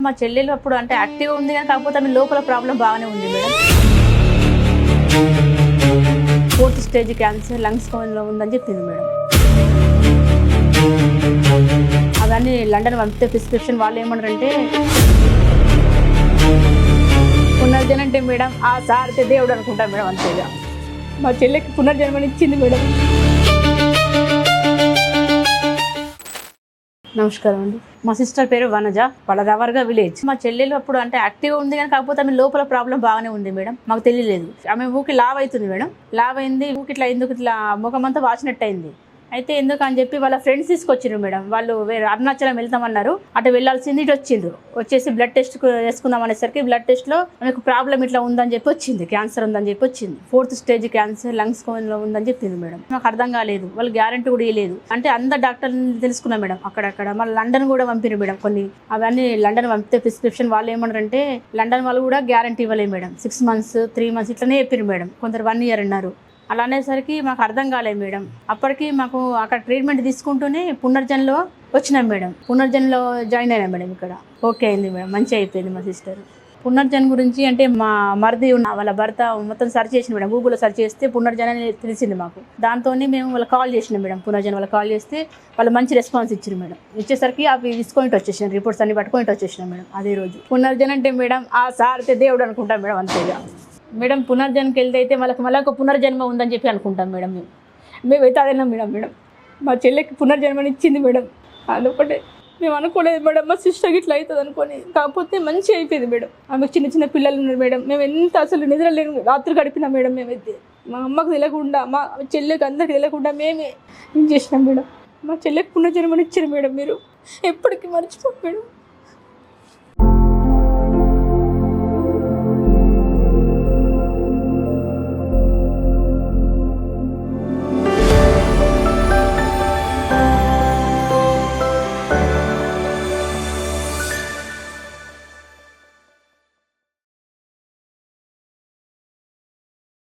మా చెల్లెలు అప్పుడు అంటే యాక్టివ్గా ఉంది కానీ కాకపోతే ఆమె లోపల ప్రాబ్లం బాగానే ఉంది మేడం. 4th స్టేజ్ క్యాన్సర్ లంగ్స్లో ఉందని చెప్పింది మేడం. అవన్నీ లండన్ పంపితే ప్రిస్క్రిప్షన్ వాళ్ళు ఏమన్నారంటే పునర్జనంటే మేడం ఆ సారితే దేవుడు అనుకుంటా మేడం. అంతేగా మా చెల్లెకి పునర్జన్మనిచ్చింది మేడం. నమస్కారం అండి. మా సిస్టర్ పేరు వనజ, వాళ్ళ రవర్గా విలేజ్. మా చెల్లెలు అప్పుడు అంటే యాక్టివ్గా ఉంది కానీ కాకపోతే ఆమె లోపల ప్రాబ్లం బాగానే ఉంది మేడం. మాకు తెలియలేదు. ఆమె ఊకి లావ్ అవుతుంది మేడం. లావ్ అయింది ఊకి ఇట్లా ఎందుకు ఇట్లా ముఖమంతా వాచినట్టు అయింది. అయితే ఎందుకు అని చెప్పి వాళ్ళ ఫ్రెండ్స్ తీసుకొచ్చిండ్రు మేడం. వాళ్ళు వేరే అరుణాచలం వెళ్తామన్నారు. అటు వెళ్ళాల్సింది ఇటు వచ్చిండ్రు. వచ్చేసి బ్లడ్ టెస్ట్ వేసుకుందాం అనేసరికి బ్లడ్ టెస్ట్లో ఆమెకు ప్రాబ్లం ఇట్లా ఉందని చెప్పి వచ్చింది, క్యాన్సర్ ఉందని చెప్పి వచ్చింది. 4th స్టేజ్ క్యాన్సర్ లంగ్స్లో ఉందని చెప్పింది మేడం. మాకు అర్థం కాలేదు, వాళ్ళు గ్యారంటీ కూడా ఇవ్వలేదు. అంటే అందరు డాక్టర్ని తెలుసుకున్నాం మేడం. అక్కడక్కడ మళ్ళీ లండన్ కూడా పంపిరు మేడం. కొన్ని అవన్నీ లండన్ పంపితే ప్రిస్క్రిప్షన్ వాళ్ళు ఏమన్నారంటే లండన్ వాళ్ళు కూడా గ్యారంటీ ఇవ్వలేదు మేడం. 6 months 3 months ఇట్లనే చెప్పారు మేడం. కొందరు 1 year అన్నారు. అలా అనేసరికి మాకు అర్థం కాలేదు మేడం. అప్పటికి మాకు అక్కడ ట్రీట్మెంట్ తీసుకుంటూనే పునర్జన్లో వచ్చినాం మేడం. పునర్జన్లో జాయిన్ అయినా మేడం. ఇక్కడ ఓకే అయింది మేడం, మంచిగా అయిపోయింది మా సిస్టర్. పునర్జన్ గురించి అంటే మా మరిది ఉన్న వాళ్ళ భర్త మొత్తం సెర్చ్ చేసిన మేడం. గూగుల్లో సెర్చ్ చేస్తే పునర్జన్ అని తెలిసింది మాకు. దాంతో మేము వాళ్ళకి కాల్ చేసినాం మేడం. పునర్జన్ వాళ్ళకి కాల్ చేస్తే వాళ్ళు మంచి రెస్పాన్స్ ఇచ్చారు మేడం. ఇచ్చేసరికి అవి తీసుకొని వచ్చేసినాం, రిపోర్ట్స్ అన్ని పట్టుకొని వచ్చేసినాం మేడం అదే రోజు. పునర్జన్ అంటే మేడం ఆ సారితే దేవుడు అనుకుంటాం మేడం. అంతేగా మేడం. పునర్జన్మకి వెళ్తే అయితే మళ్ళీ ఒక పునర్జన్మ ఉందని చెప్పి అనుకుంటాం మేడం. మేమైతే అదేనా మేడం. మా చెల్లెకి పునర్జన్మనిచ్చింది మేడం. అదొకటే మేము అనుకోలేదు మేడం మా సిస్టర్కి ఇట్లా అవుతుంది అనుకొని. కాకపోతే మంచిగా అయిపోయింది మేడం. ఆమెకు చిన్న చిన్న పిల్లలు ఉన్నారు మేడం. మేము ఎంత అసలు నిద్రలేని రాత్రి గడిపినాం మేడం. మేమైతే మా అమ్మకు తెలియకుండా మా చెల్లెకి అందరికి తెలియకుండా మేమే ఏం చేసినాం మేడం. మా చెల్లెకి పునర్జన్మనిచ్చారు మేడం. మీరు ఎప్పటికీ మర్చిపో మేడం.